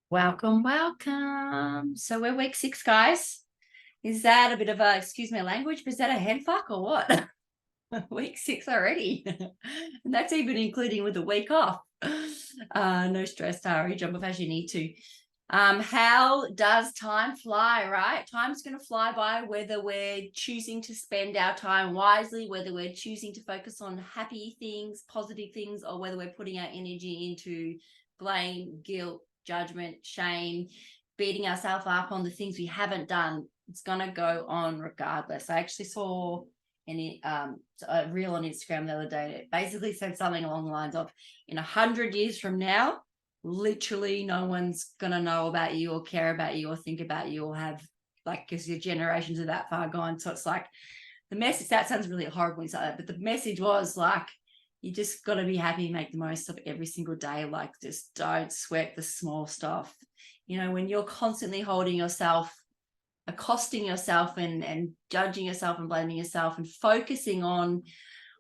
Welcome, welcome. So we're week 6, guys. Is that a bit of a, excuse my language, but is that a head fuck or what? Week 6 already. And that's even including with the week off. No stress, Tari. Jump off as you need to. How does time fly, right? Time's going to fly by whether we're choosing to spend our time wisely, whether we're choosing to focus on happy things, positive things, or whether we're putting our energy into blame, guilt, judgment, shame, beating ourselves up on the things we haven't done. It's going to go on regardless. I actually saw a reel on Instagram the other day. It basically said something along the lines of, in 100 years from now, literally no one's going to know about you or care about you or think about you or have, like, because your generations are that far gone. So it's like the message, that sounds really horrible when you say that, but the message was like, you just got to be happy and make the most of every single day. Like, just don't sweat the small stuff. You know, when you're constantly holding yourself, accosting yourself and judging yourself and blaming yourself and focusing on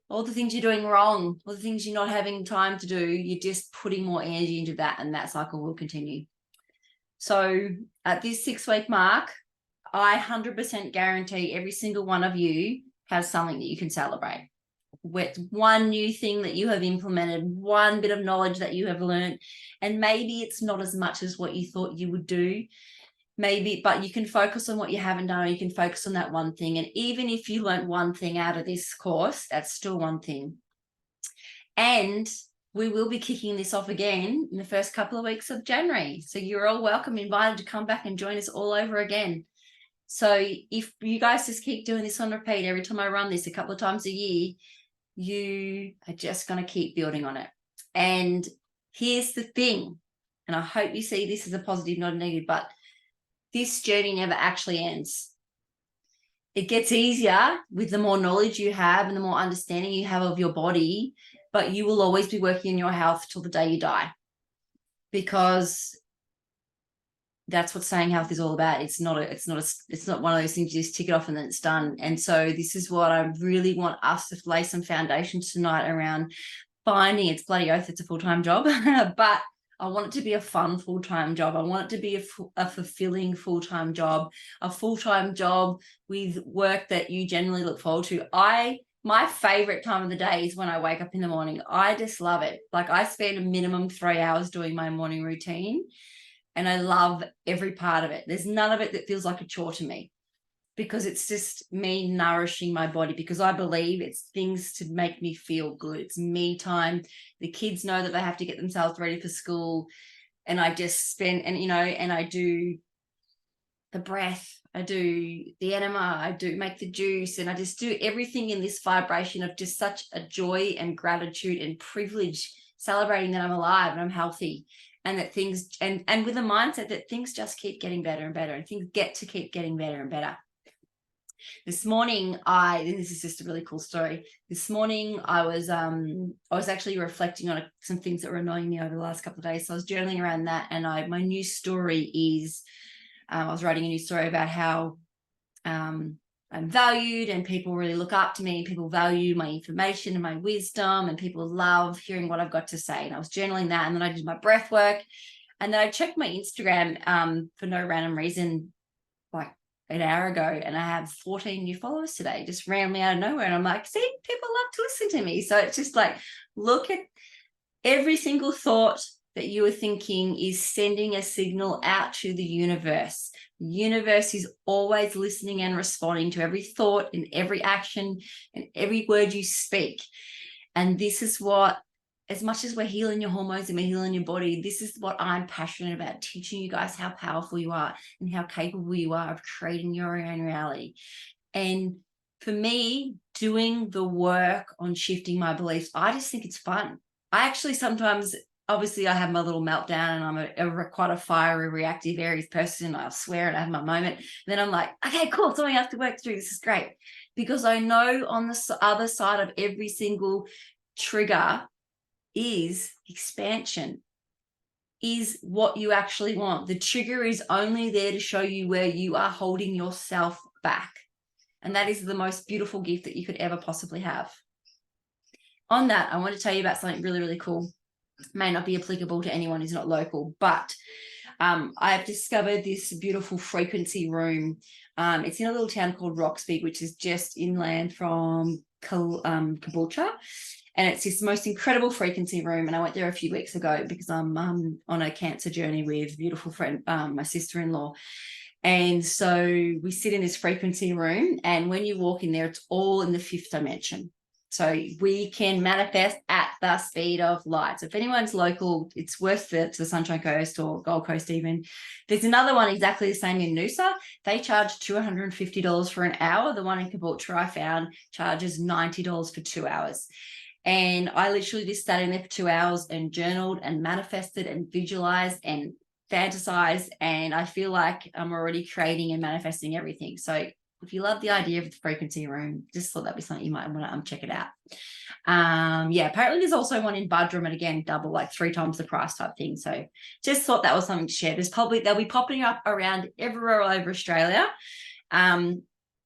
all the things you're doing wrong, all the things you're not having time to do, you're just putting more energy into that, and that cycle will continue. So at this 6-week mark, I 100% guarantee every single one of you has something that you can celebrate. With one new thing that you have implemented, one bit of knowledge that you have learned, and maybe it's not as much as what you thought you would do, maybe, but you can focus on what you haven't done, or you can focus on that one thing. And even if you learned one thing out of this course, that's still one thing. And we will be kicking this off again in the first couple of weeks of January. So you're all welcome, invited to come back and join us all over again. So if you guys just keep doing this on repeat every time I run this a couple of times a year, you are just going to keep building on it. And here's the thing, and I hope you see this as a positive, not a negative, but this journey never actually ends. It gets easier with the more knowledge you have and the more understanding you have of your body, but you will always be working on your health till the day you die, because that's what staying healthy is all about. It's not one of those things you just tick it off and then it's done. And so this is what I really want us to lay some foundations tonight around finding. It's bloody oath, it's a full-time job, but I want it to be a fun full-time job. I want it to be a fulfilling full-time job, a full-time job with work that you generally look forward to. My favorite time of the day is when I wake up in the morning. I just love it. Like, I spend a minimum 3 hours doing my morning routine, and I love every part of it. There's none of it that feels like a chore to me, because it's just me nourishing my body, because I believe it's things to make me feel good. It's me time. The kids know that they have to get themselves ready for school. And I just spend, and I do the breath, I do the enema, I do make the juice, and I just do everything in this vibration of just such a joy and gratitude and privilege, celebrating that I'm alive and I'm healthy, and that things, and with a mindset that things just keep getting better and better, and things get to keep getting better and better. This morning, this is just a really cool story. This morning, I was actually reflecting on some things that were annoying me over the last couple of days. So I was journaling around that, and my new story is, I was writing a new story about how I'm valued, and people really look up to me. People value my information and my wisdom, and people love hearing what I've got to say. And I was journaling that, and then I did my breath work, and then I checked my Instagram for no random reason, like an hour ago, and I have 14 new followers today, just randomly out of nowhere. And I'm like, see, people love to listen to me. So it's just like, look at every single thought that you are thinking is sending a signal out to the universe. The universe is always listening and responding to every thought and every action and every word you speak. And this is what, as much as we're healing your hormones and we're healing your body, this is what I'm passionate about, teaching you guys how powerful you are and how capable you are of creating your own reality. And for me, doing the work on shifting my beliefs, I just think it's fun. I actually sometimes, obviously I have my little meltdown, and I'm quite a fiery, reactive Aries person. I swear, and I have my moment. And then I'm like, okay, cool, something I have to work through. This is great. Because I know on the other side of every single trigger is expansion, is what you actually want. The trigger is only there to show you where you are holding yourself back. And that is the most beautiful gift that you could ever possibly have. On that, I want to tell you about something really, really cool. It may not be applicable to anyone who's not local, but I've discovered this beautiful frequency room. It's in a little town called Roxby, which is just inland from Caboolture. And it's this most incredible frequency room. And I went there a few weeks ago because I'm on a cancer journey with a beautiful friend, my sister-in-law. And so we sit in this frequency room, and when you walk in there, it's all in the 5th dimension. So we can manifest at the speed of light. So if anyone's local, it's worth it to the Sunshine Coast or Gold Coast even. There's another one exactly the same in Noosa. They charge $250 for an hour. The one in Caboolture I found charges $90 for 2 hours. And I literally just sat in there for 2 hours and journaled and manifested and visualized and fantasized. And I feel like I'm already creating and manifesting everything. So if you love the idea of the frequency room, just thought that'd be something you might want to check it out. Yeah, apparently there's also one in Buderim, and again, double, like 3 times the price type thing. So just thought that was something to share. They'll be popping up around everywhere all over Australia.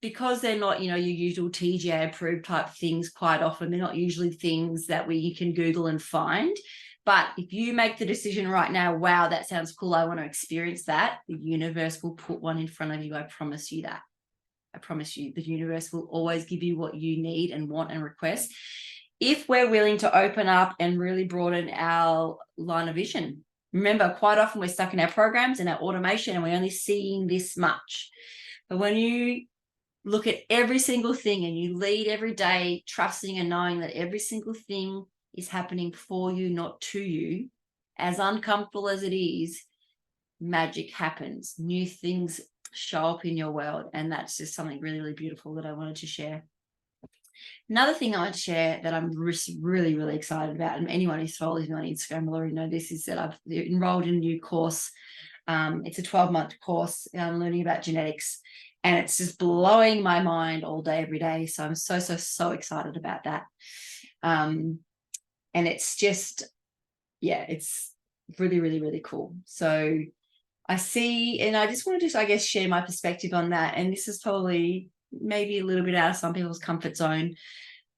Because they're not, your usual TGA approved type things quite often. They're not usually things that you can Google and find. But if you make the decision right now, wow, that sounds cool, I want to experience that, the universe will put one in front of you. I promise you that. I promise you, the universe will always give you what you need and want and request if we're willing to open up and really broaden our line of vision. Remember, quite often we're stuck in our programs and our automation, and we're only seeing this much. But when you look at every single thing and you lead every day trusting and knowing that every single thing is happening for you, not to you, as uncomfortable as it is, magic happens. New things show up in your world. And that's just something really, really beautiful that I wanted to share. Another thing I want to share that I'm really, really excited about, and anyone who's follows me on Instagram will already know this, is that I've enrolled in a new course. It's a 12-month course. I'm learning about genetics, and it's just blowing my mind all day, every day. So I'm so excited about that. And it's just, yeah, it's really, really, really cool. So I see, and I just wanted to, I guess, share my perspective on that. And this is probably maybe a little bit out of some people's comfort zone,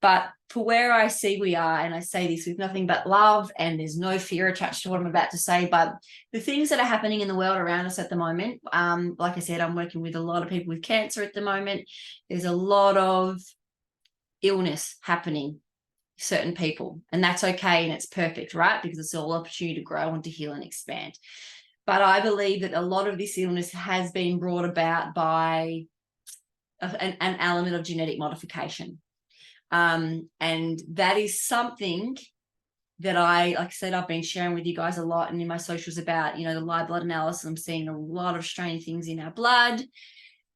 but for where I see we are, and I say this with nothing but love, and there's no fear attached to what I'm about to say, but the things that are happening in the world around us at the moment, like I said, I'm working with a lot of people with cancer at the moment. There's a lot of illness happening, certain people, and that's okay, and it's perfect, right? Because it's all opportunity to grow and to heal and expand. But I believe that a lot of this illness has been brought about by an element of genetic modification. And that is something that like I said, I've been sharing with you guys a lot and in my socials about, the live blood analysis. I'm seeing a lot of strange things in our blood.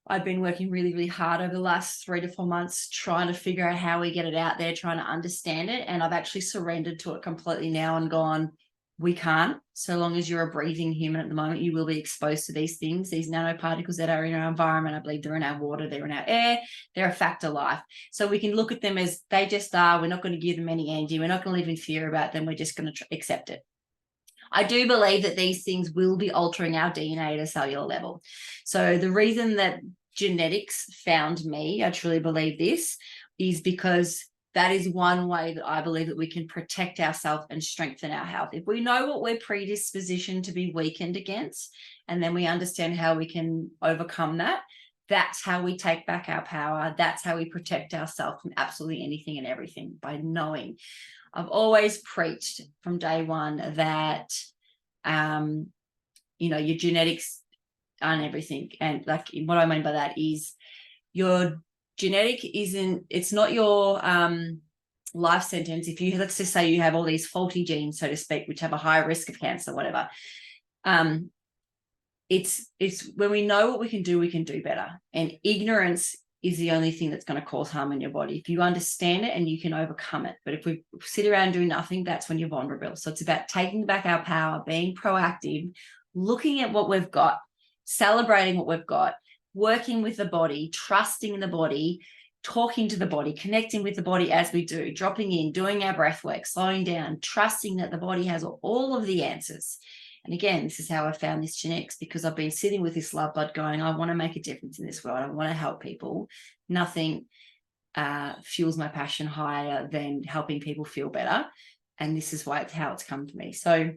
I've been working really, really hard over the last 3 to 4 months trying to figure out how we get it out there, trying to understand it. And I've actually surrendered to it completely now and gone, we can't. So long as you're a breathing human at the moment, you will be exposed to these things, these nanoparticles that are in our environment. I believe they're in our water, they're in our air, they're a fact of life. So we can look at them as they just are. We're not going to give them any energy. We're not going to live in fear about them. We're just going to accept it. I do believe that these things will be altering our DNA at a cellular level. So the reason that genetics found me, I truly believe this, is because that is one way that I believe that we can protect ourselves and strengthen our health. If we know what we're predispositioned to be weakened against, and then we understand how we can overcome that, that's how we take back our power. That's how we protect ourselves from absolutely anything and everything, by knowing. I've always preached from day one that, your genetics aren't everything. And like, what I mean by that is your genetic it's not your life sentence. If you, let's just say you have all these faulty genes, so to speak, which have a higher risk of cancer, whatever. It's when we know what we can do better. And ignorance is the only thing that's going to cause harm in your body. If you understand it and you can overcome it. But if we sit around and do nothing, that's when you're vulnerable. So it's about taking back our power, being proactive, looking at what we've got, celebrating what we've got, working with the body, trusting in the body, talking to the body, connecting with the body as we do, dropping in, doing our breath work, slowing down, trusting that the body has all of the answers. And again, this is how I found this genetics, because I've been sitting with this love blood going, I want to make a difference in this world. I want to help people. Nothing fuels my passion higher than helping people feel better. And this is how it's come to me. So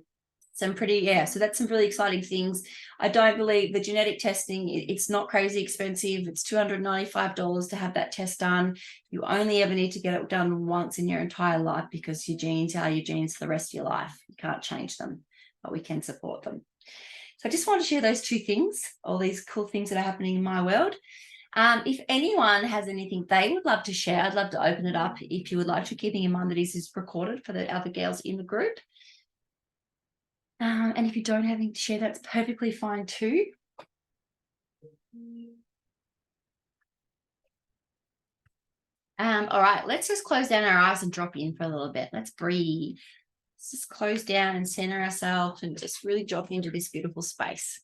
So that's some really exciting things. I don't believe the genetic testing, it's not crazy expensive. It's $295 to have that test done. You only ever need to get it done once in your entire life, because your genes are your genes for the rest of your life. You can't change them, but we can support them. So I just want to share those two things, all these cool things that are happening in my world. If anyone has anything they would love to share, I'd love to open it up if you would like to, keeping in mind that this is recorded for the other girls in the group. And if you don't have anything to share, that's perfectly fine too. All right, let's just close down our eyes and drop in for a little bit. Let's breathe. Let's just close down and center ourselves and just really drop into this beautiful space.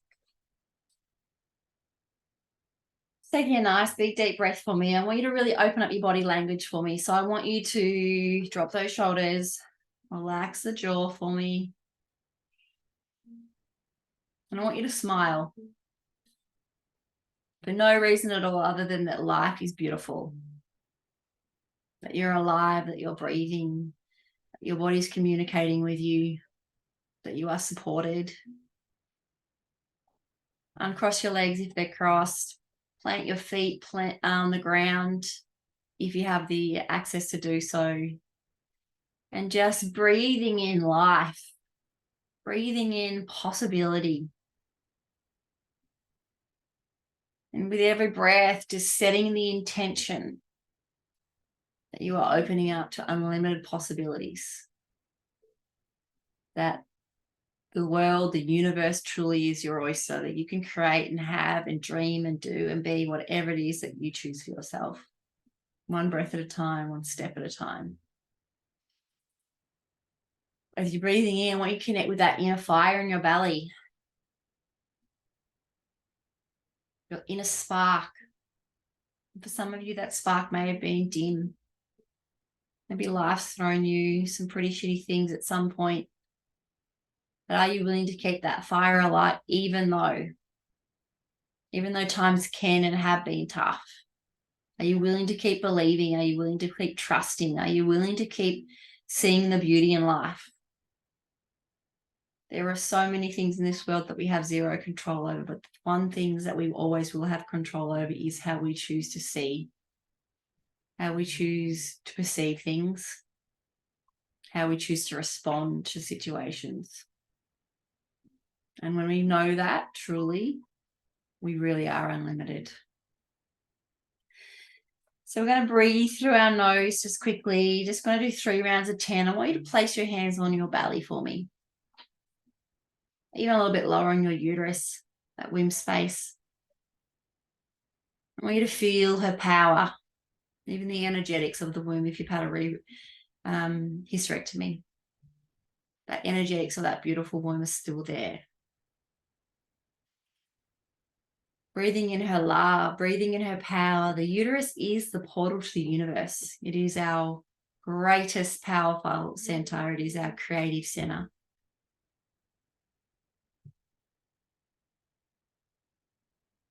Taking a nice big deep breath for me. I want you to really open up your body language for me. So I want you to drop those shoulders, relax the jaw for me. And I want you to smile. For no reason at all other than that life is beautiful. That you're alive, that you're breathing, that your body's communicating with you, that you are supported. Uncross your legs if they're crossed. Plant your feet on the ground if you have the access to do so. And just breathing in life, breathing in possibility. And with every breath, just setting the intention that you are opening up to unlimited possibilities. That the world, the universe truly is your oyster, that you can create and have and dream and do and be whatever it is that you choose for yourself. One breath at a time, one step at a time. As you're breathing in, I want you to connect with that inner fire in your belly. Your inner spark. For some of you, that spark may have been dim. Maybe life's thrown you some pretty shitty things at some point. But are you willing to keep that fire alight even though times can and have been tough? Are you willing to keep believing? Are you willing to keep trusting? Are you willing to keep seeing the beauty in life? There are so many things in this world that we have zero control over, but one thing that we always will have control over is how we choose to see, how we choose to perceive things, how we choose to respond to situations. And when we know that truly, we really are unlimited. So we're going to breathe through our nose just quickly. Just going to do 3 rounds of 10. I want you to place your hands on your belly for me. Even a little bit lower on your uterus, that womb space. I want you to feel her power, even the energetics of the womb if you've had a hysterectomy. That energetics of that beautiful womb is still there. Breathing in her love, breathing in her power. The uterus is the portal to the universe. It is our greatest powerful center. It is our creative center.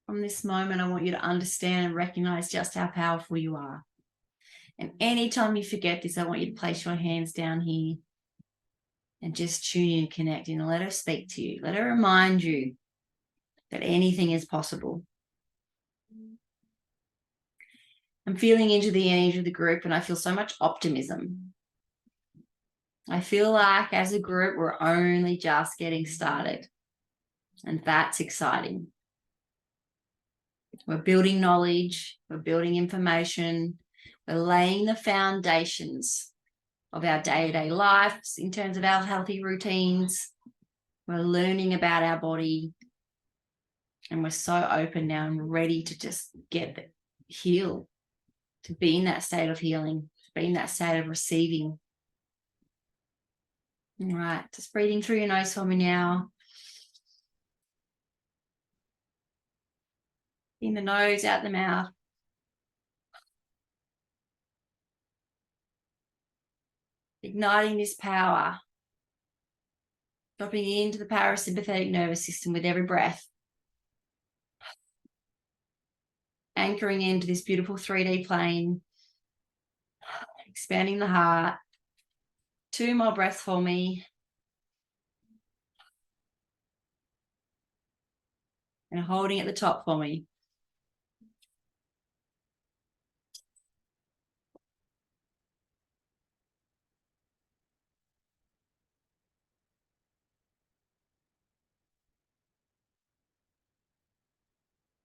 From this moment, I want you to understand and recognize just how powerful you are. And anytime you forget this, I want you to place your hands down here and just tune in, connect in, and let her speak to you. Let her remind you that anything is possible. I'm feeling into the energy of the group and I feel so much optimism. I feel like as a group, we're only just getting started. And that's exciting. We're building knowledge, we're building information, we're laying the foundations of our day-to-day lives in terms of our healthy routines. We're learning about our body. And we're so open now and ready to just get healed, to be in that state of healing, to be in that state of receiving. All right, just breathing through your nose for me now. In the nose, out the mouth. Igniting this power. Dropping into the parasympathetic nervous system with every breath. Anchoring into this beautiful 3D plane. Expanding the heart. 2 more breaths for me. And holding at the top for me.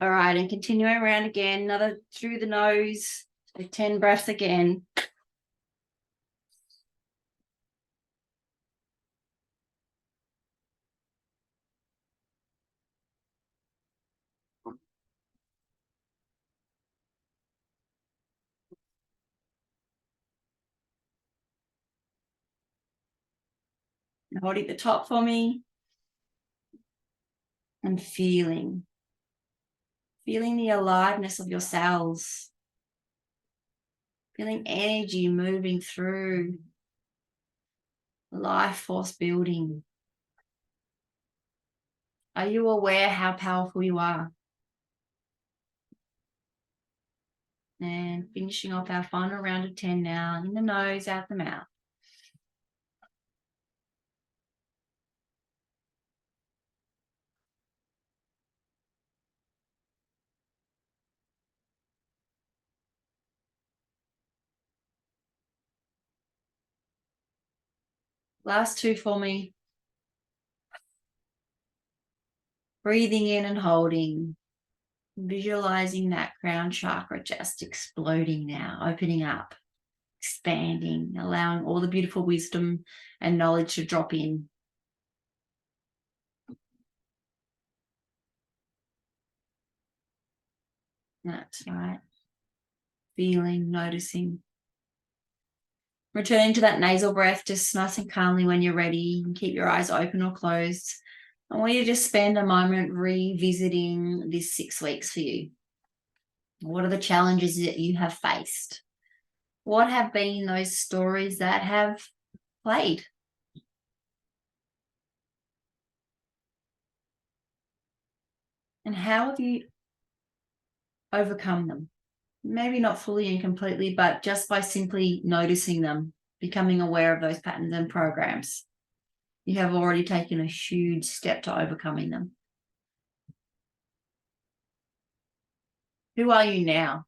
All right, and continuing around again, another through the nose, so 10 breaths again. And holding at the top for me. And feeling the aliveness of your cells, feeling energy moving through, life force building. Are you aware how powerful you are? And finishing off our final round of 10 now, in the nose, out the mouth. Last two for me. Breathing in and holding. Visualizing that crown chakra just exploding now, opening up, expanding, allowing all the beautiful wisdom and knowledge to drop in. That's right. Feeling, noticing. Returning to that nasal breath, just nice and calmly when you're ready. You can keep your eyes open or closed. I want you to just spend a moment revisiting this 6 weeks for you. What are the challenges that you have faced? What have been those stories that have played? And how have you overcome them? Maybe not fully and completely, but just by simply noticing them, becoming aware of those patterns and programs, you have already taken a huge step to overcoming them. Who are you now?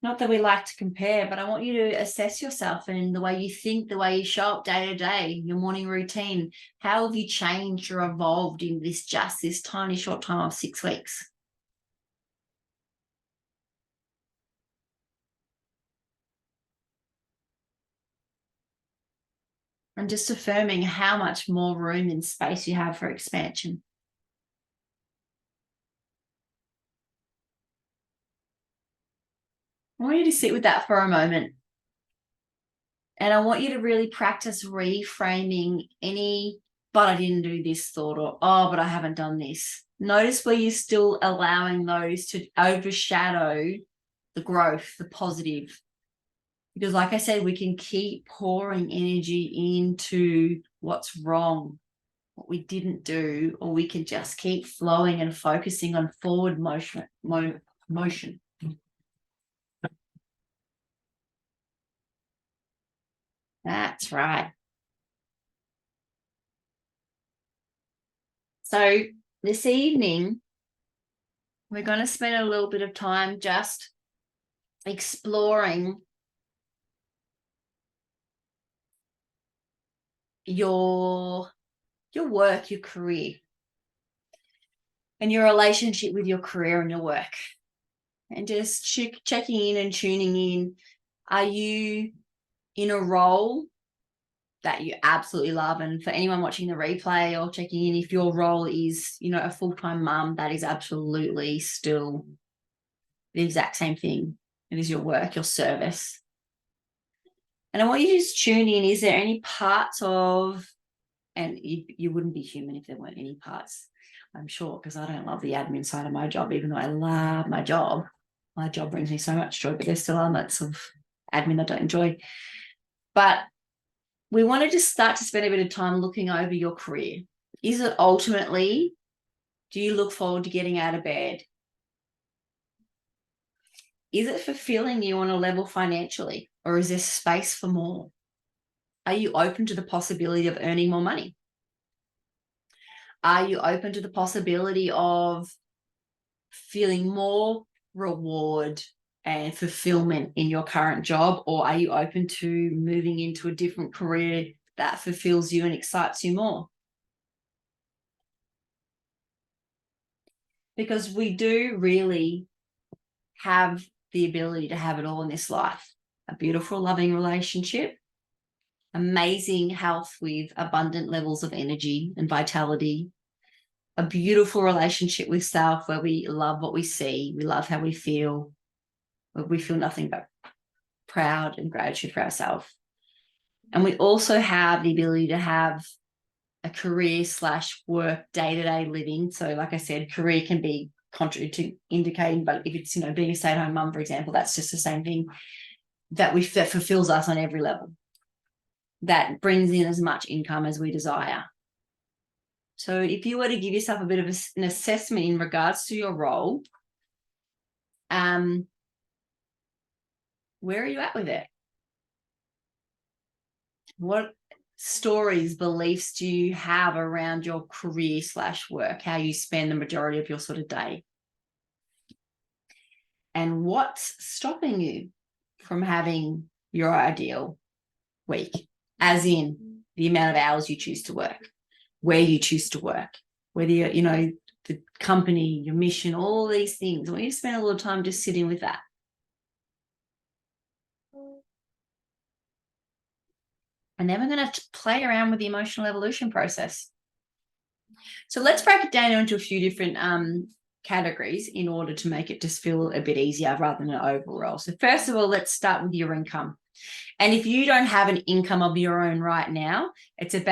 Not that we like to compare, but I want you to assess yourself and the way you think, the way you show up day to day, your morning routine. How have you changed or evolved in this tiny short time of 6 weeks? And just affirming how much more room and space you have for expansion. I want you to sit with that for a moment. And I want you to really practice reframing any, but I didn't do this thought, or, oh, but I haven't done this. Notice where you're still allowing those to overshadow the growth, the positive. Because like I said, we can keep pouring energy into what's wrong, what we didn't do, or we can just keep flowing and focusing on forward motion. That's right. So this evening, we're going to spend a little bit of time just exploring your work, your career, and your relationship with your career and your work. And just checking in and tuning in. Are you in a role that you absolutely love? And for anyone watching the replay or checking in, if your role is, a full-time mum, that is absolutely still the exact same thing. It is your work, your service. And I want you to just tune in. Is there any parts of, and you wouldn't be human if there weren't any parts, I'm sure, because I don't love the admin side of my job, even though I love my job. My job brings me so much joy, but there still are elements of admin I don't enjoy. But we want to just start to spend a bit of time looking over your career. Is it ultimately, do you look forward to getting out of bed? Is it fulfilling you on a level financially, or is there space for more? Are you open to the possibility of earning more money? Are you open to the possibility of feeling more reward and fulfillment in your current job, or are you open to moving into a different career that fulfills you and excites you more? Because we do really have the ability to have it all in this life. A beautiful, loving relationship, amazing health with abundant levels of energy and vitality, a beautiful relationship with self where we love what we see, we love how we feel nothing but proud and gratitude for ourselves. And we also have the ability to have a career / work day-to-day living. So like I said, career can be contrary to indicating, but if it's, being a stay-at-home mum, for example, that's just the same thing that fulfills us on every level, that brings in as much income as we desire. So if you were to give yourself a bit of an assessment in regards to your role, where are you at with it? What stories, beliefs do you have around your career / work, how you spend the majority of your sort of day? And what's stopping you from having your ideal week, as in the amount of hours you choose to work, where you choose to work, whether you're, the company, your mission, all these things. I want you to spend a little time just sitting with that. And then we're going to play around with the emotional evolution process. So let's break it down into a few different categories in order to make it just feel a bit easier rather than an overall. So first of all, let's start with your income. And if you don't have an income of your own right now, think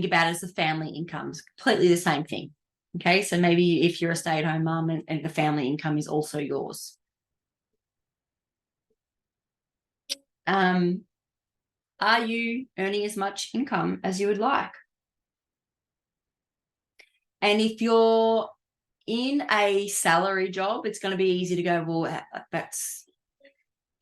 about it as a family income. It's completely the same thing. Okay, so maybe if you're a stay-at-home mum and the family income is also yours. Are you earning as much income as you would like? And if you're in a salary job, it's going to be easy to go, well, that's,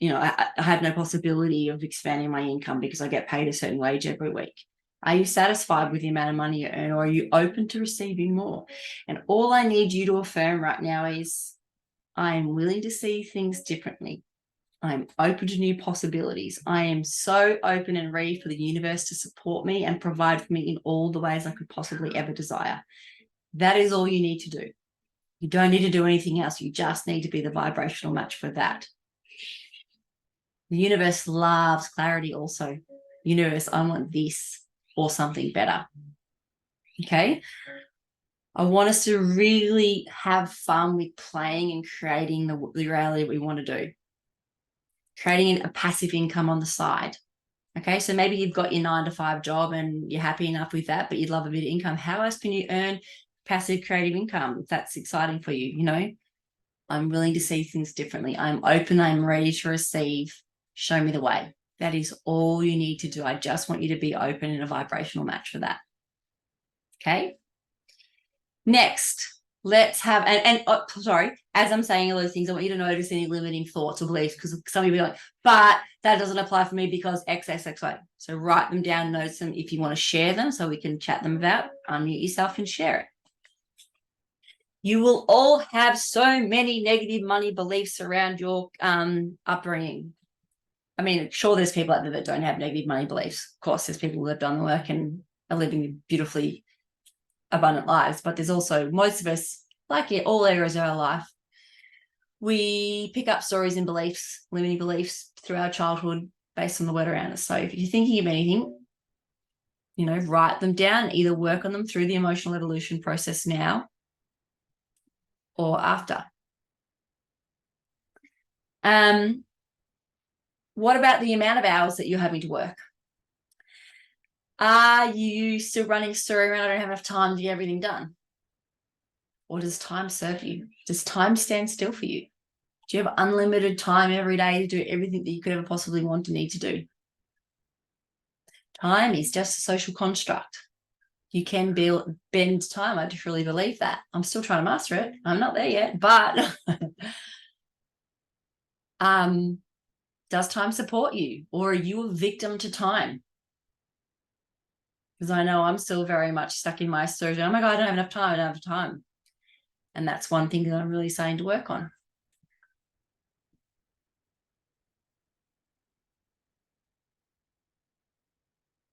I have no possibility of expanding my income because I get paid a certain wage every week. Are you satisfied with the amount of money you earn, or are you open to receiving more? And all I need you to affirm right now is, I'm willing to see things differently. I'm open to new possibilities. I am so open and ready for the universe to support me and provide for me in all the ways I could possibly ever desire. That is all you need to do. You don't need to do anything else. You just need to be the vibrational match for that. The universe loves clarity also. Universe, I want this or something better. Okay? I want us to really have fun with playing and creating the reality we want to do. Creating a passive income on the side. Okay, so maybe you've got your 9-to-5 job and you're happy enough with that, but you'd love a bit of income. How else can you earn passive creative income if that's exciting for you? I'm willing to see things differently. I'm open. I'm ready to receive. Show me the way. That is all you need to do. I just want you to be open and a vibrational match for that. Okay. Next, let's have, sorry, as I'm saying all those things, I want you to notice any limiting thoughts or beliefs, because some of you are like, but that doesn't apply for me because XXXY. So write them down, note them if you want to share them so we can chat them about, unmute yourself and share it. You will all have so many negative money beliefs around your upbringing. I mean, sure, there's people out there that don't have negative money beliefs. Of course, there's people who have done the work and are living beautifully abundant lives, but there's also, most of us, like all areas of our life, we pick up stories and beliefs, limiting beliefs through our childhood based on the word around us. So if you're thinking of anything, write them down, either work on them through the emotional evolution process now or after. What about the amount of hours that you're having to work? Are you still running a story around, I don't have enough time to get everything done? Or does time serve you? Does time stand still for you? Do you have unlimited time every day to do everything that you could ever possibly want to need to do? Time is just a social construct. You can bend time. I truly believe that. I'm still trying to master it. I'm not there yet, but does time support you, or are you a victim to time? Because I know I'm still very much stuck in my story. Oh my God, I don't have enough time. I don't have time. And that's one thing that I'm really starting to work on.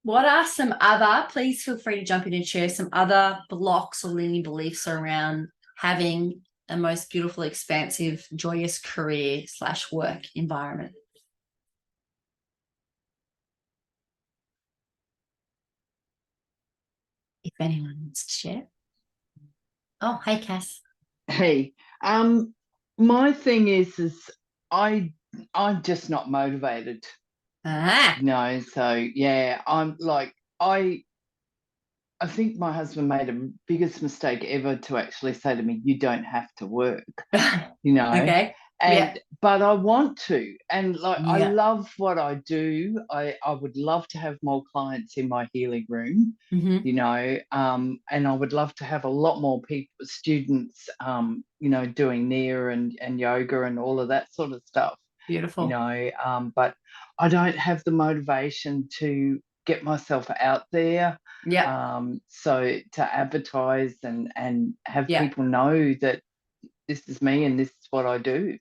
What are some other, please feel free to jump in and share some other blocks or limiting beliefs around having a most beautiful, expansive, joyous career / work environment? If anyone wants to share. Oh, hey, Cass. Hey, my thing is I'm just not motivated, Ah, so yeah, I'm like I think my husband made the biggest mistake ever to actually say to me, you don't have to work, okay. Yeah. and but I want to, and like I Yeah. love what I do. I would love to have more clients in my healing room, Mm-hmm. and I would love to have a lot more people, students, doing NIA and yoga and all of that sort of stuff, Beautiful. but I don't have the motivation to get myself out there, Yep. so to advertise and have Yeah. people know that this is me and this is what I do.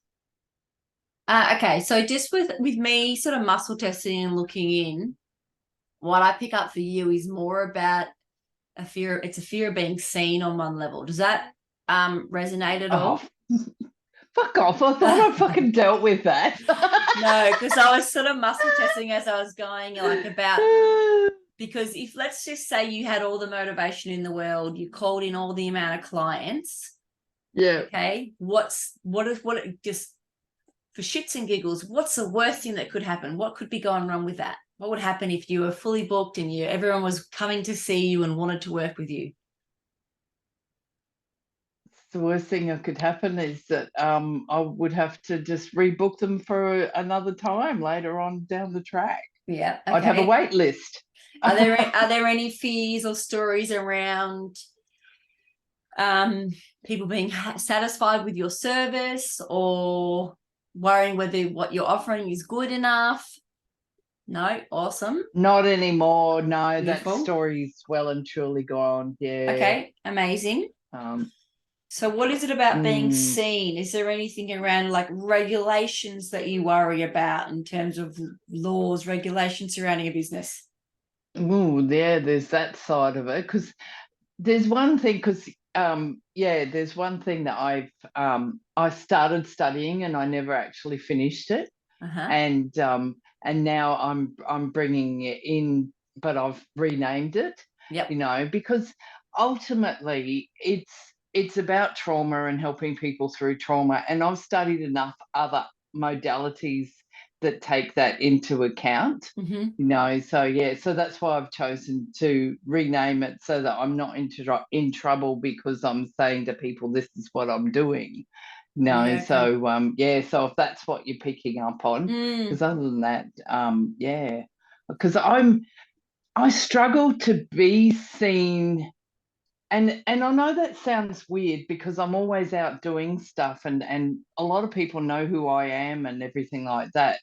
Okay. So just with me sort of muscle testing and looking in, what I pick up for you is more about a fear. It's a fear of being seen on one level. Does that resonate at all? Oh, fuck off. I thought I fucking dealt with that. No, because I was sort of muscle testing as I was going, like about, because if let's just say you had all the motivation in the world, you called in all the amount of clients. Yeah. Okay. What just for shits and giggles, what's the worst thing that could happen? What could be going wrong with that? What would happen if you were fully booked and everyone was coming to see you and wanted to work with you? The worst thing that could happen is that I would have to just rebook them for another time later on down the track. Yeah. I'd have a Okay. wait list. Are there any fears or stories around people being satisfied with your service or worrying whether what you're offering is good enough? No. Awesome. Not anymore. No, that Beautiful. story's well and truly gone. Yeah. Okay. Amazing. Um, So what is it about being mm, seen? Is there anything around like regulations that you worry about in terms of laws, regulations surrounding a business? yeah, there's that side of it. Because there's one thing, there's one thing that I started studying and I never actually finished it, Uh-huh. and now I'm bringing it in, but I've renamed it, Yep. because ultimately it's about trauma and helping people through trauma, and I've studied enough other modalities that take that into account. Mm-hmm. So yeah, so that's why I've chosen to rename it so that I'm not in trouble because I'm saying to people this is what I'm doing. Yeah. Okay. Yeah, so if that's what you're picking up on, Mm. because other than that, yeah, because I struggle to be seen, and I know that sounds weird because I'm always out doing stuff, and a lot of people know who I am and everything like that.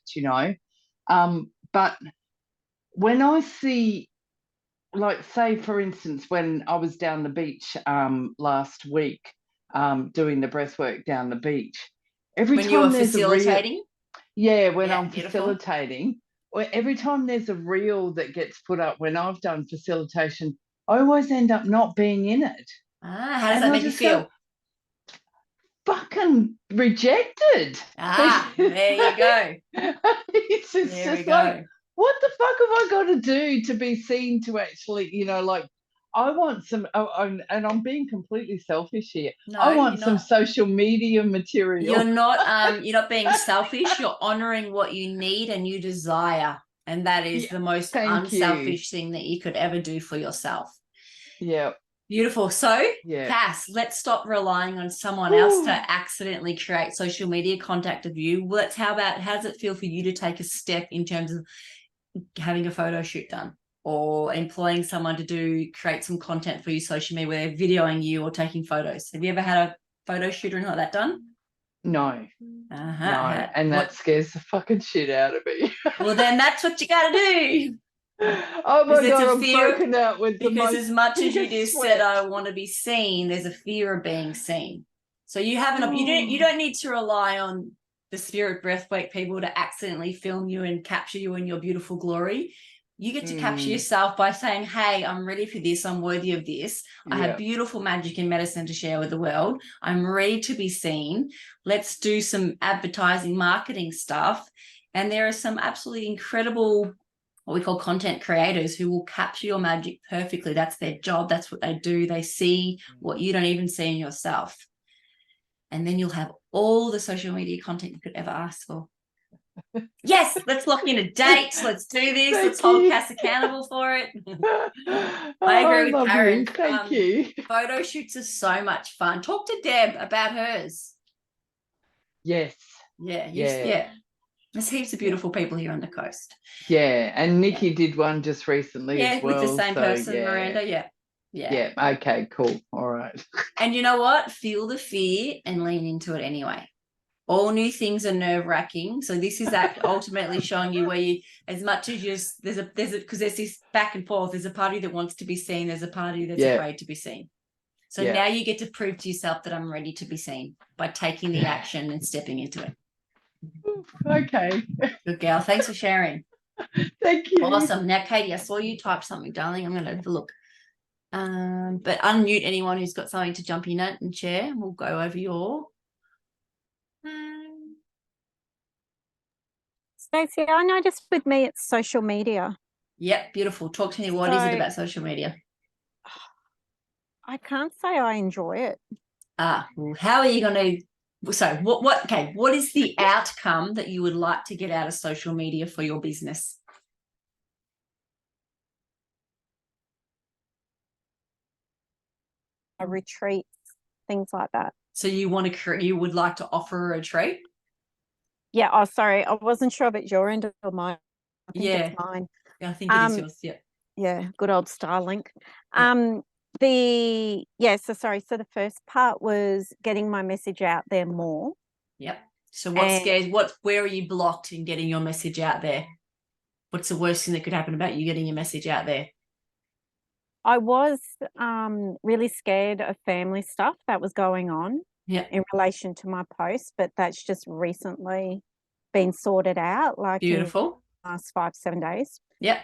But when I see, like, say for instance, when I was down the beach last week, doing the breath work down the beach, every When you were time there's a reel, facilitating? yeah, when Yeah. I'm Beautiful. facilitating, every time there's a reel that gets put up when I've done facilitation, I always end up not being in it. How does And that I make you just go, feel? fucking rejected. There you go. It's There we just like, go. what the fuck have I got to do to be seen to actually, like, I want some, and I'm being completely selfish here. I No, want some social media material. you're not being selfish. You're honoring what you need and you desire. And that is Yeah, the most thank you. unselfish thing that you could ever do for yourself. Yeah, Beautiful. So, yeah. Cass, let's stop relying on someone else Whew. to accidentally create social media contact of you. How does it feel for you to take a step in terms of having a photo shoot done or employing someone to create some content for you social media where they're videoing you or taking photos? Have you ever had a photo shoot or anything like that done? No, Uh-huh. no, and that What? scares the fucking shit out of me. Well, then that's what you got to do. Oh Because my it's a God, I'm fear, broken out with the because most as much as you biggest just said, sweat. I want to be seen, there's a fear of being seen. So you haven't, you Oh, don't need to rely on the Spirit Breathwork people to accidentally film you and capture you in your beautiful glory. You get to capture yourself by saying, hey, I'm ready for this. I'm worthy of this. I have yeah. beautiful magic and medicine to share with the world. I'm ready to be seen. Let's do some advertising, marketing stuff. And there are some absolutely incredible, what we call content creators, who will capture your magic perfectly. That's their job. That's what they do. They see what you don't even see in yourself. And then you'll have all the social media content you could ever ask for. Yes, let's lock in a date. Let's do this. Thank Let's hold you. Cass accountable for it. Oh, I I agree with love Karen. you. Thank you. Photo shoots are so much fun. Talk to Deb about hers. Yes. Yeah, Yeah. There's heaps of beautiful people here on the coast. Yeah. And Yeah, Nikki did one just recently as with the well. same So person, yeah. Miranda. Yeah. Yeah. Okay, cool. All right. And you know what? Feel the fear and lean into it anyway. All new things are nerve-wracking. So this is ultimately showing you where you, as much as you, because there's this back and forth. There's a party that wants to be seen. There's a party that's Yeah. afraid to be seen. So Yeah. now you get to prove to yourself that I'm ready to be seen by taking the action and stepping into it. Okay. Good girl. Thanks for sharing. Thank you. Awesome. Now, Katie, I saw you type something, darling. I'm going to have a look. But unmute anyone who's got something to jump in at and share. We'll go over your. Stacey, I noticed with me it's social media. Yep, beautiful. Talk to me. What is it about social media? I can't say I enjoy it. Well, how are you going to? So, what is the outcome that you would like to get out of social media for your business? Retreats, things like that. So you would like to offer a retreat? Yeah. Oh, sorry. I wasn't sure if it's your end or mine. I think Yeah. it's mine. I think it is yours. Yeah. Yeah. Good old Starlink. Yeah. So the first part was getting my message out there more. Yep. So where are you blocked in getting your message out there? What's the worst thing that could happen about you getting your message out there? I was really scared of family stuff that was going on in relation to my post, but that's just recently been sorted out, like Beautiful. in the last 5-7 days. Yeah.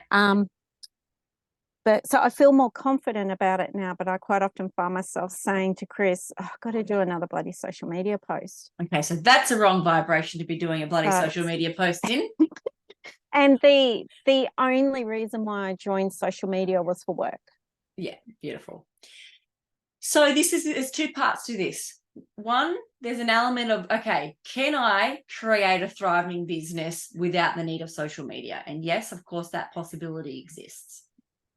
But so I feel more confident about it now, but I quite often find myself saying to Chris, oh, I've got to do another bloody social media post. Okay, so that's a wrong vibration to be doing a bloody social media post in. And the only reason why I joined social media was for work. Yeah, beautiful. So there's two parts to this. One, there's an element of, okay, can I create a thriving business without the need of social media? And yes, of course, that possibility exists,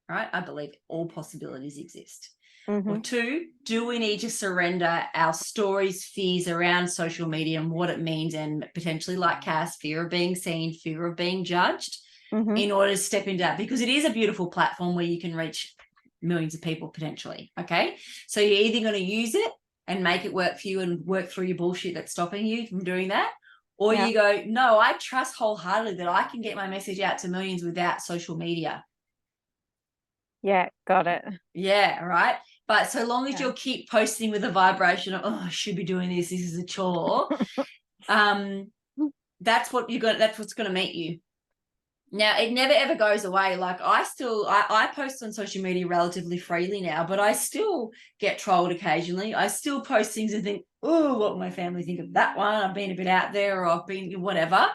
right? I believe all possibilities exist. Mm-hmm. Or two, do we need to surrender our stories, fears around social media and what it means, and potentially, like Cass, fear of being seen, fear of being judged, in order to step into that? Because it is a beautiful platform where you can reach millions of people potentially. Okay, so you're either going to use it and make it work for you and work through your bullshit that's stopping you from doing that, or you go, no, I trust wholeheartedly that I can get my message out to millions without social media. Yeah, got it. Yeah, right. But so long as you'll keep posting with a vibration of, oh, I should be doing this, this is a chore, that's what's going to meet you. Now, it never ever goes away. Like I post on social media relatively freely now, but I still get trolled occasionally. I still post things and think, oh, what will my family think of that one? I've been a bit out there, or I've been whatever.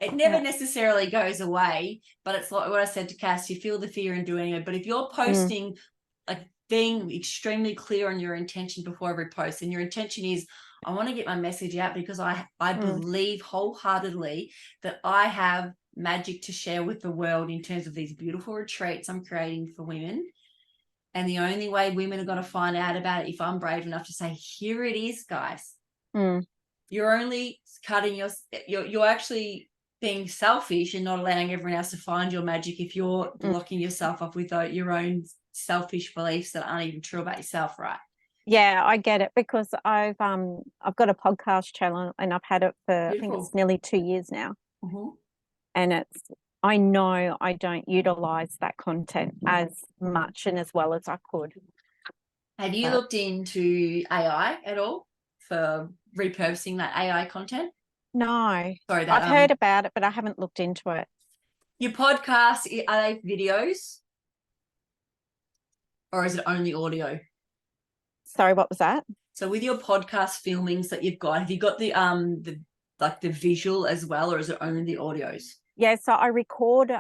It never necessarily goes away, but it's like what I said to Cass, you feel the fear in doing it. But if you're posting, like being extremely clear on your intention before every post, and your intention is, I want to get my message out because I believe wholeheartedly that I have magic to share with the world in terms of these beautiful retreats I'm creating for women. And the only way women are going to find out about it, if I'm brave enough to say, here it is, guys. You're only cutting you're actually being selfish and not allowing everyone else to find your magic if you're locking yourself up with your own selfish beliefs that aren't even true about yourself, right? Yeah, I get it, because I've got a podcast channel and I've had it for I think it's nearly 2 years now. And I know I don't utilize that content as much and as well as I could. Have you looked into AI at all for repurposing that AI content? No. Sorry, I've heard about it, but I haven't looked into it. Your podcast, are they videos? Or is it only audio? Sorry, what was that? So with your podcast filmings that you've got, have you got the visual as well, or is it only the audios? Yeah, so I record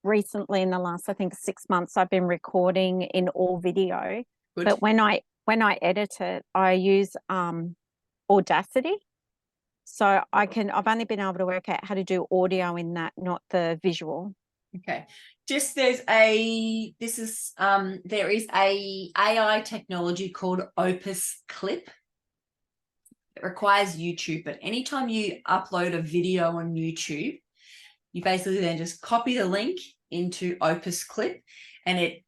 recently in the last, I think, 6 months, I've been recording in all video. Good. But when I edit it, I use Audacity. So I've only been able to work out how to do audio in that, not the visual. Okay. There is a AI technology called Opus Clip. It requires YouTube, but anytime you upload a video on YouTube, you basically then just copy the link into Opus Clip, and it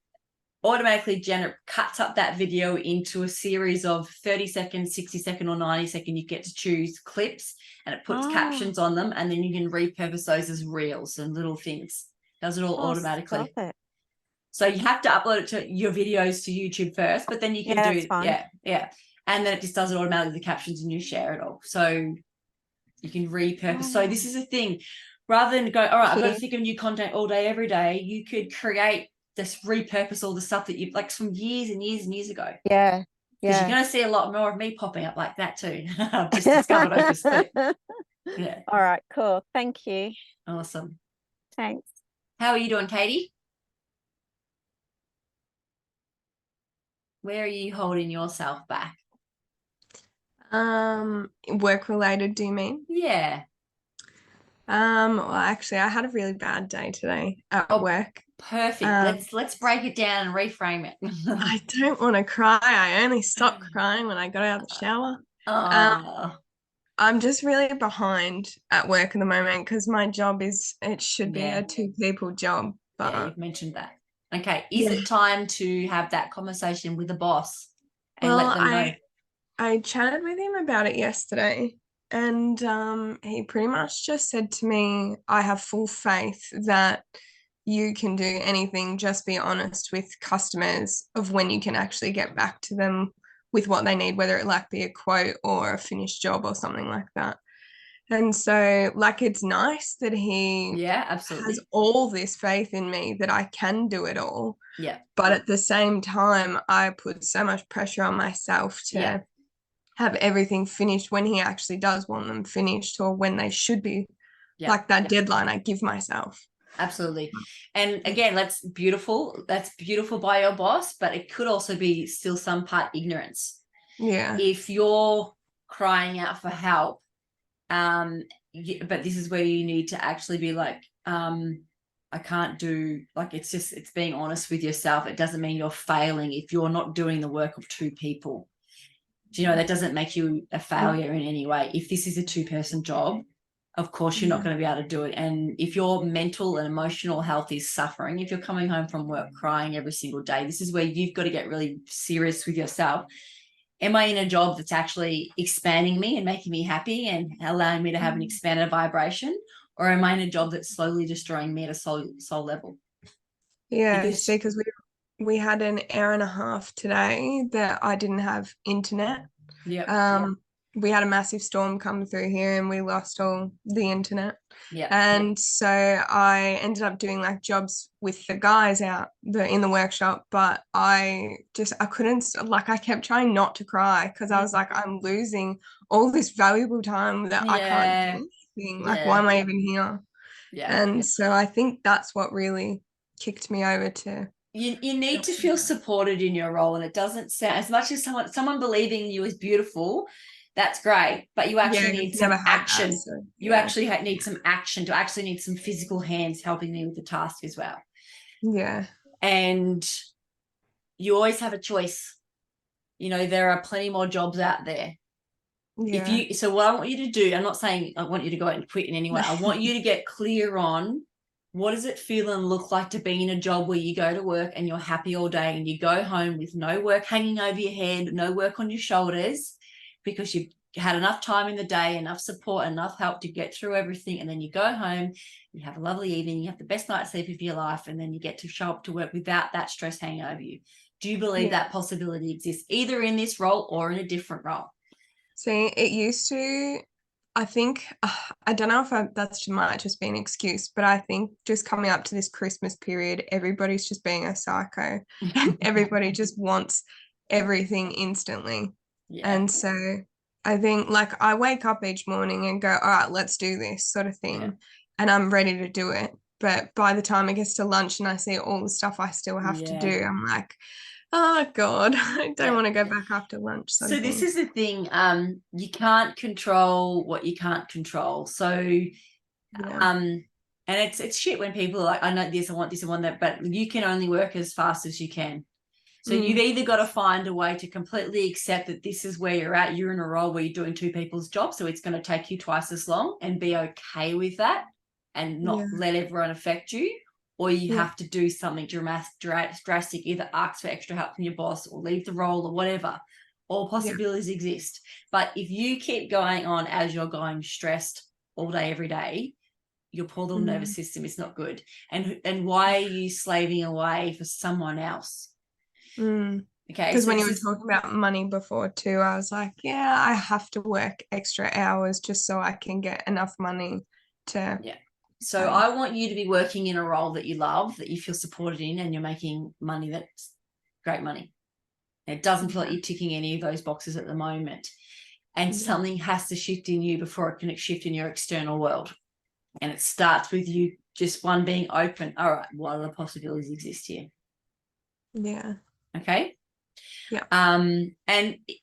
automatically cuts up that video into a series of 30-second, 60-second, or 90-second. You get to choose clips, and it puts captions on them, and then you can repurpose those as reels and little things. Does it all automatically. Stop it. So you have to upload it to your videos to YouTube first, but then you can do yeah. And then it just does it automatically, the captions, and you share it all. So you can repurpose. So this is a thing. Rather than go, all right, I've got to think of new content all day, every day, you could create this, repurpose all the stuff that you've like from years and years and years ago. Yeah. Because you're going to see a lot more of me popping up like that too. I've just discovered Opus Clip. Yeah. All right, cool. Thank you. Awesome. Thanks. How are you doing, Katie? Where are you holding yourself back? Work related, do you mean? Yeah. Well, actually, I had a really bad day today at work. Perfect. Let's break it down and reframe it. I don't want to cry. I only stopped crying when I got out of the shower. I'm just really behind at work at the moment because my job should be a 2-people job. But yeah, you've mentioned that. Okay. Is it time to have that conversation with the boss and let them know? I chatted with him about it yesterday, and he pretty much just said to me, I have full faith that you can do anything, just be honest with customers of when you can actually get back to them with what they need, whether it be a quote or a finished job or something like that. And so it's nice that he absolutely has all this faith in me that I can do it all. Yeah. But at the same time, I put so much pressure on myself to have everything finished when he actually does want them finished, or when they should be, that deadline I give myself. Absolutely. And again, that's beautiful by your boss, but it could also be still some part ignorance. Yeah. If you're crying out for help, but this is where you need to actually be like, I can't do, it's being honest with yourself. It doesn't mean you're failing if you're not doing the work of 2 people. Do you know, that doesn't make you a failure in any way. If this is a 2-person job, of course you're not going to be able to do it. And if your mental and emotional health is suffering, if you're coming home from work crying every single day, this is where you've got to get really serious with yourself. Am I in a job that's actually expanding me and making me happy and allowing me to have an expanded vibration? Or am I in a job that's slowly destroying me at a soul level? Yeah, because we had an hour and a half today that I didn't have internet. We had a massive storm come through here and we lost all the internet. And so I ended up doing jobs with the guys out in the workshop, but I couldn't, I kept trying not to cry because I was like, I'm losing all this valuable time that I can't do anything. Why am I even here? And so I think that's what really kicked me over to. You need to feel supported in your role, and it doesn't sound, as much as someone believing in you is beautiful, that's great, but you actually need some action. You actually need some action, to actually need some physical hands helping me with the task as well. Yeah. And you always have a choice. You know, there are plenty more jobs out there. So what I want you to do, I'm not saying I want you to go out and quit in any way. I want you to get clear on, what does it feel and look like to be in a job where you go to work and you're happy all day and you go home with no work hanging over your head, no work on your shoulders, because you've had enough time in the day, enough support, enough help to get through everything, and then you go home, you have a lovely evening, you have the best night's sleep of your life, and then you get to show up to work without that stress hanging over you. Do you believe that possibility exists, either in this role or in a different role? See, it used to, I think, I don't know if that's might just be an excuse, but I think just coming up to this Christmas period, everybody's just being a psycho. Everybody just wants everything instantly. Yeah. And so I think, like, I wake up each morning and go, all right, let's do this sort of thing. Yeah. And I'm ready to do it. But by the time it gets to lunch and I see all the stuff I still have to do, I'm like, oh God, I don't want to go back after lunch. So this is the thing. You can't control what you can't control. So and it's shit when people are like, I know this, I want this, I want that, but you can only work as fast as you can. So you've either got to find a way to completely accept that this is where you're at. You're in a role where you're doing two people's jobs, so it's going to take you twice as long, and be okay with that and not let everyone affect you. Or you have to do something drastic, either ask for extra help from your boss or leave the role or whatever. All possibilities exist. But if you keep going on as you're going stressed all day, every day, your poor little nervous system is not good. And why are you slaving away for someone else? Okay. Because when you were talking about money before too, I was like, I have to work extra hours just so I can get enough money to... So I want you to be working in a role that you love, that you feel supported in, and you're making money that's great money. It doesn't feel like you're ticking any of those boxes at the moment. And something has to shift in you before it can shift in your external world. And it starts with you just one being open. All right, what other possibilities exist here? Yeah. Okay. Yeah. And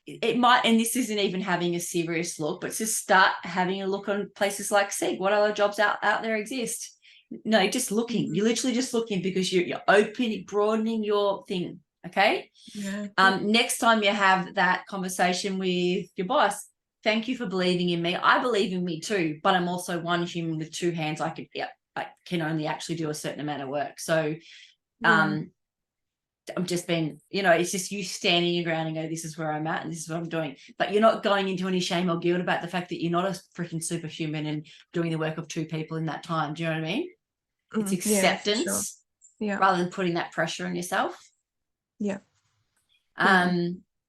it might, and this isn't even having a serious look, but just start having a look on places like Seek. What other jobs out there exist? No, just looking. You're literally just looking because you're opening, broadening your thing. Okay. Yeah. Next time you have that conversation with your boss, thank you for believing in me. I believe in me too, but I'm also one human with two hands. I can only actually do a certain amount of work. So, I'm just being, it's just you standing your ground and go, this is where I'm at and this is what I'm doing. But you're not going into any shame or guilt about the fact that you're not a freaking superhuman and doing the work of two people in that time. Do you know what I mean? It's acceptance rather than putting that pressure on yourself. Yeah.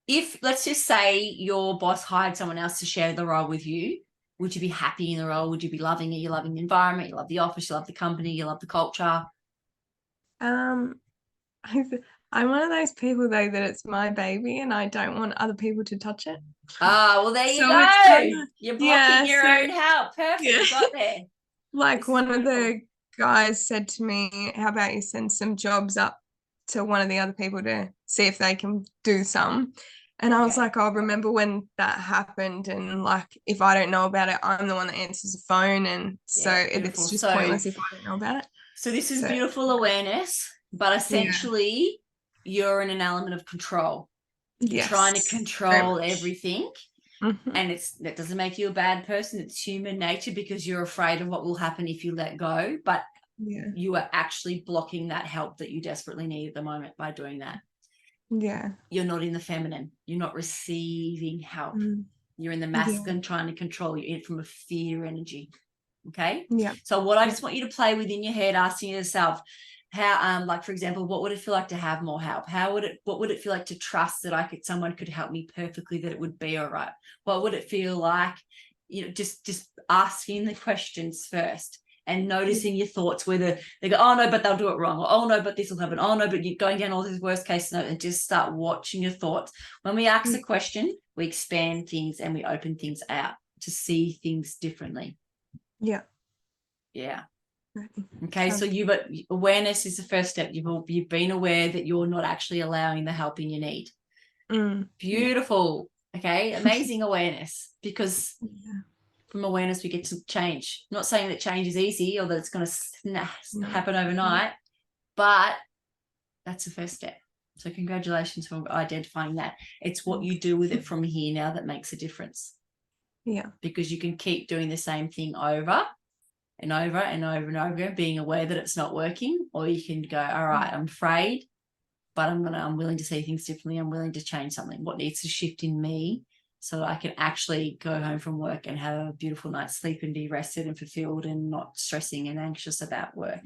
If, let's just say, your boss hired someone else to share the role with you, would you be happy in the role? Would you be loving it? You're loving the environment, you love the office, you love the company, you love the culture. I'm one of those people, though, that it's my baby and I don't want other people to touch it. Oh, well, there you go. You're blocking your own help. Perfect. You got there. Like, one of the guys said to me, how about you send some jobs up to one of the other people to see if they can do some? And I was like, I'll remember when that happened. And, like, if I don't know about it, I'm the one that answers the phone. And so it's just pointless if I don't know about it. So this is beautiful awareness, but essentially you're in an element of control. You're trying to control everything. And that doesn't make you a bad person. It's human nature because you're afraid of what will happen if you let go. But you are actually blocking that help that you desperately need at the moment by doing that. Yeah. You're not in the feminine. You're not receiving help. You're in the masculine trying to control. You're in it from a fear energy. Okay? Yeah. So what I just want you to play within your head, asking yourself, how, like, for example, what would it feel like to have more help? What would it feel like to trust that someone could help me perfectly, that it would be all right? What would it feel like? Just asking the questions first and noticing your thoughts, whether they go, oh no, but they'll do it wrong, or oh no, but this will happen, oh no, but you're going down all these worst case scenarios, and just start watching your thoughts. When we ask a question, we expand things and we open things out to see things differently. Yeah. Okay, so awareness is the first step. You've been aware that you're not actually allowing the helping you need. Beautiful. Okay, amazing awareness, because from awareness we get to change. I'm not saying that change is easy or that it's going to happen overnight, but that's the first step. So congratulations for identifying that. It's what you do with it from here now that makes a difference. Yeah, because you can keep doing the same thing over and over and over and over again, being aware that it's not working, or you can go, all right, I'm afraid, but I'm willing to see things differently. I'm willing to change something. What needs to shift in me so I can actually go home from work and have a beautiful night's sleep and be rested and fulfilled and not stressing and anxious about work.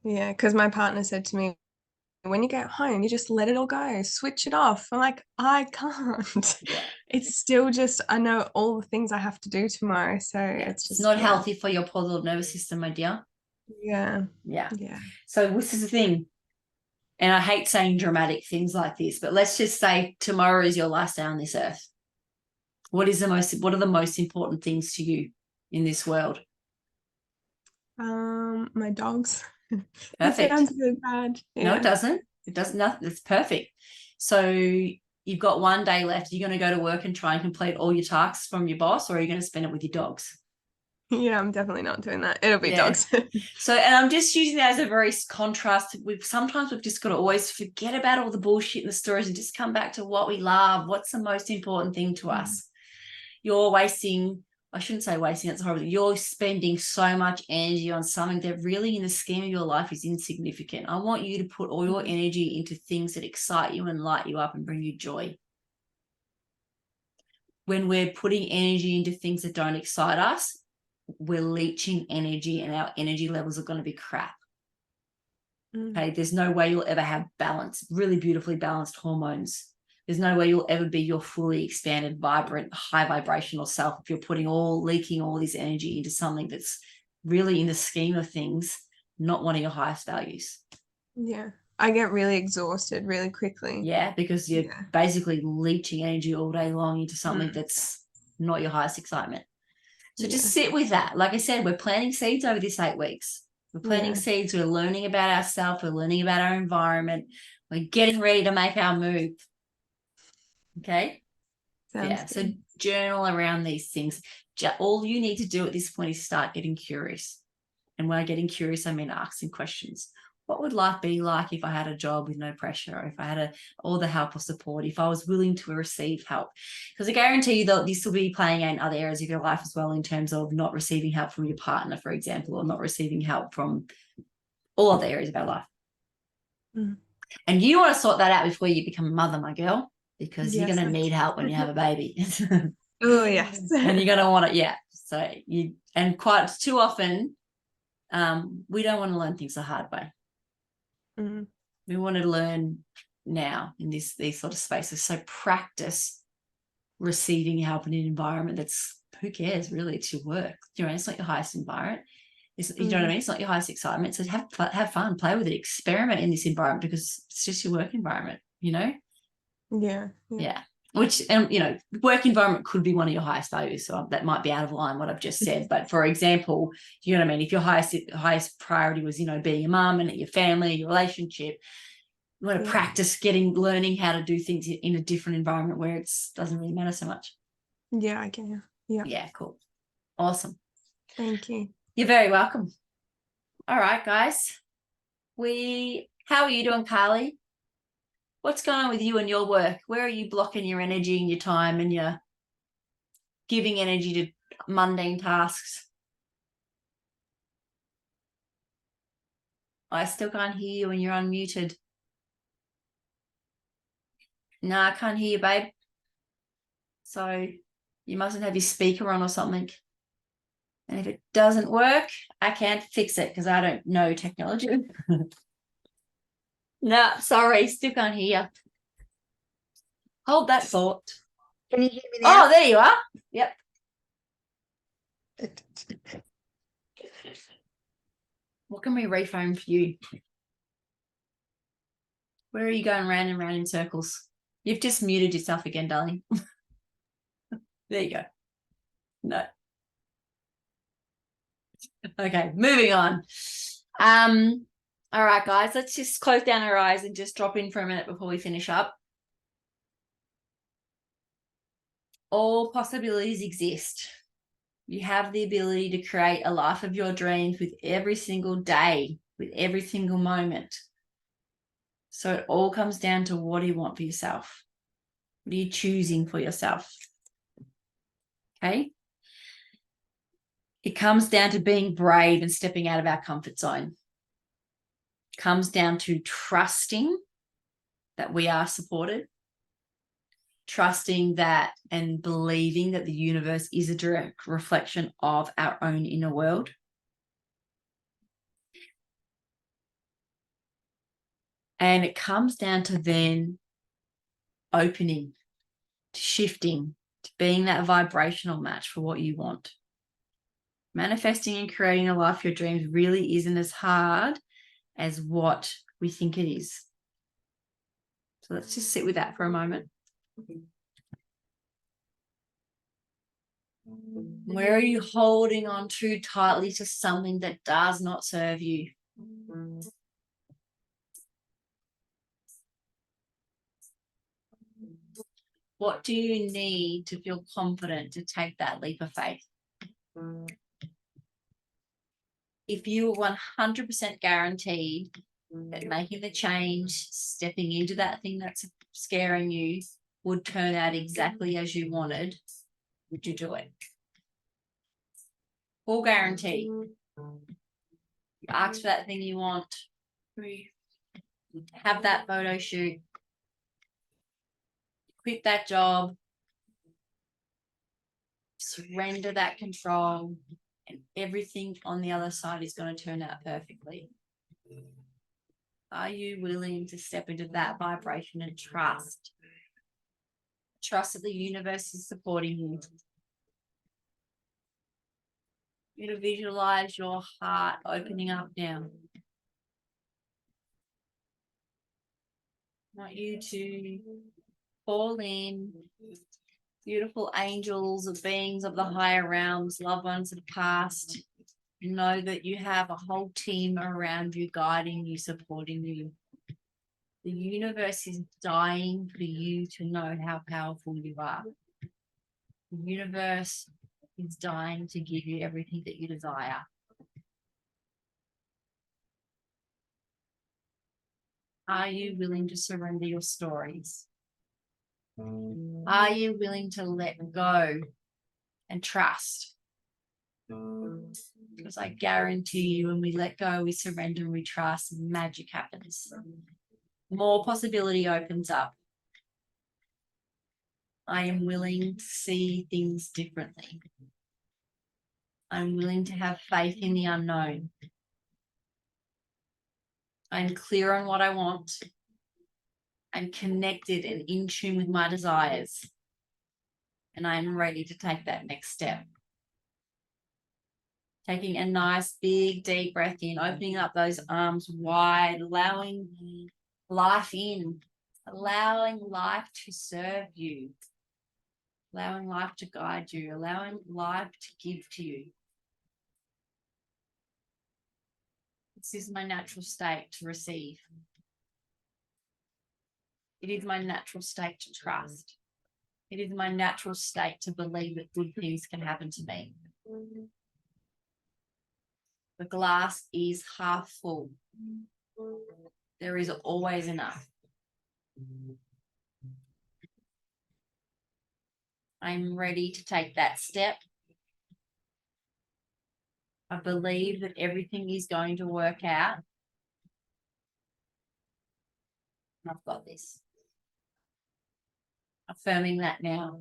Yeah, because my partner said to me, when you get home, you just let it all go, switch it off. I'm like, I can't. It's still just, I know all the things I have to do tomorrow, so it's just not healthy for your poor little nervous system, my dear. Yeah. So this is the thing, and I hate saying dramatic things like this, but let's just say tomorrow is your last day on this earth. What are the most important things to you in this world? My dogs. Perfect. That sounds really bad. No, it doesn't. It doesn't. Nothing. It's perfect. So you've got one day left. You're going to go to work and try and complete all your tasks from your boss, or are you going to spend it with your dogs? Yeah, I'm definitely not doing that. It'll be dogs. So, and I'm just using that as a very contrast. Sometimes we've just got to always forget about all the bullshit and the stories and just come back to what we love. What's the most important thing to us? You're wasting, I shouldn't say wasting, that's horrible. You're spending so much energy on something that really in the scheme of your life is insignificant. I want you to put all your energy into things that excite you and light you up and bring you joy. When we're putting energy into things that don't excite us, we're leaching energy and our energy levels are going to be crap. Okay, there's no way you'll ever have balance, really beautifully balanced hormones. There's no way you'll ever be your fully expanded, vibrant, high vibrational self if you're leaking all this energy into something that's really, in the scheme of things, not one of your highest values. Yeah, I get really exhausted really quickly. Yeah, because you're basically leaching energy all day long into something that's not your highest excitement. So just sit with that. Like I said, we're planting seeds over this 8 weeks. We're planting seeds. We're learning about ourselves. We're learning about our environment. We're getting ready to make our move. Okay. Sounds good. So journal around these things. All you need to do at this point is start getting curious. And when I getting curious, I mean asking questions. What would life be like if I had a job with no pressure, or if I had all the help or support, if I was willing to receive help? Because I guarantee you that this will be playing out in other areas of your life as well, in terms of not receiving help from your partner, for example, or not receiving help from all other areas of our life. And you want to sort that out before you become a mother, my girl, because you're going to need help when you have a baby. Oh, yes. And you're going to want it. So and quite too often, we don't want to learn things the hard way. We want to learn now in these sort of spaces. So practice receiving help in an environment that's, who cares really, it's your work. It's not your highest environment. You know what I mean? It's not your highest excitement. So have fun, play with it, experiment in this environment, because it's just your work environment, Yeah. Which, work environment could be one of your highest values. So that might be out of line what I've just said. But for example, you know what I mean? If your highest priority was, being a mum and your family, your relationship, you want to practice learning how to do things in a different environment where it doesn't really matter so much. Yeah, I can. Yeah. Yeah, cool. Awesome. Thank you. You're very welcome. All right, guys. How are you doing, Carly? What's going on with you and your work? Where are you blocking your energy and your time and your giving energy to mundane tasks? I still can't hear you when you're unmuted. No, I can't hear you, babe. So you mustn't have your speaker on or something. And if it doesn't work, I can't fix it because I don't know technology. No, sorry, still can't hear you. Hold that thought. Can you hear me now? Oh, there you are. Yep. What can we reframe for you? Where are you going round and round in circles? You've just muted yourself again, darling. There you go. No. Okay, moving on. All right, guys, let's just close down our eyes and just drop in for a minute before we finish up. All possibilities exist. You have the ability to create a life of your dreams with every single day, with every single moment. So it all comes down to, what do you want for yourself? What are you choosing for yourself? Okay? It comes down to being brave and stepping out of our comfort zone. It comes down to trusting that we are supported, trusting that and believing that the universe is a direct reflection of our own inner world. And it comes down to then opening, to shifting, to being that vibrational match for what you want. Manifesting and creating a life of your dreams really isn't as hard as what we think it is. So let's just sit with that for a moment. Where are you holding on too tightly to something that does not serve you? What do you need to feel confident to take that leap of faith? If you were 100% guaranteed that making the change, stepping into that thing that's scaring you would turn out exactly as you wanted, would you do it? Full guarantee. You ask for that thing you want. Have that photo shoot. Quit that job. Surrender that control. And everything on the other side is going to turn out perfectly. Are you willing to step into that vibration and trust? Trust that the universe is supporting you. You to visualize your heart opening up now. I want you to call in beautiful angels of beings of the higher realms, loved ones that have passed. Know that you have a whole team around you, guiding you, supporting you. The universe is dying for you to know how powerful you are. The universe is dying to give you everything that you desire. Are you willing to surrender your stories? Are you willing to let go and trust? Because I guarantee you, when we let go, we surrender, and we trust, magic happens. More possibility opens up. I am willing to see things differently. I'm willing to have faith in the unknown. I'm clear on what I want. I'm connected and in tune with my desires. And I'm ready to take that next step. Taking a nice, big, deep breath in, opening up those arms wide, allowing life in, allowing life to serve you, allowing life to guide you, allowing life to give to you. This is my natural state to receive. It is my natural state to trust. It is my natural state to believe that good things can happen to me. The glass is half full. There is always enough. I'm ready to take that step. I believe that everything is going to work out. I've got this. Affirming that now.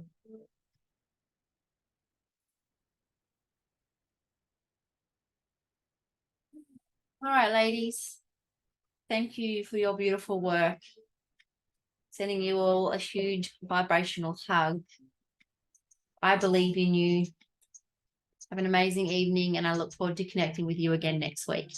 All right, ladies. Thank you for your beautiful work. Sending you all a huge vibrational hug. I believe in you. Have an amazing evening, and I look forward to connecting with you again next week.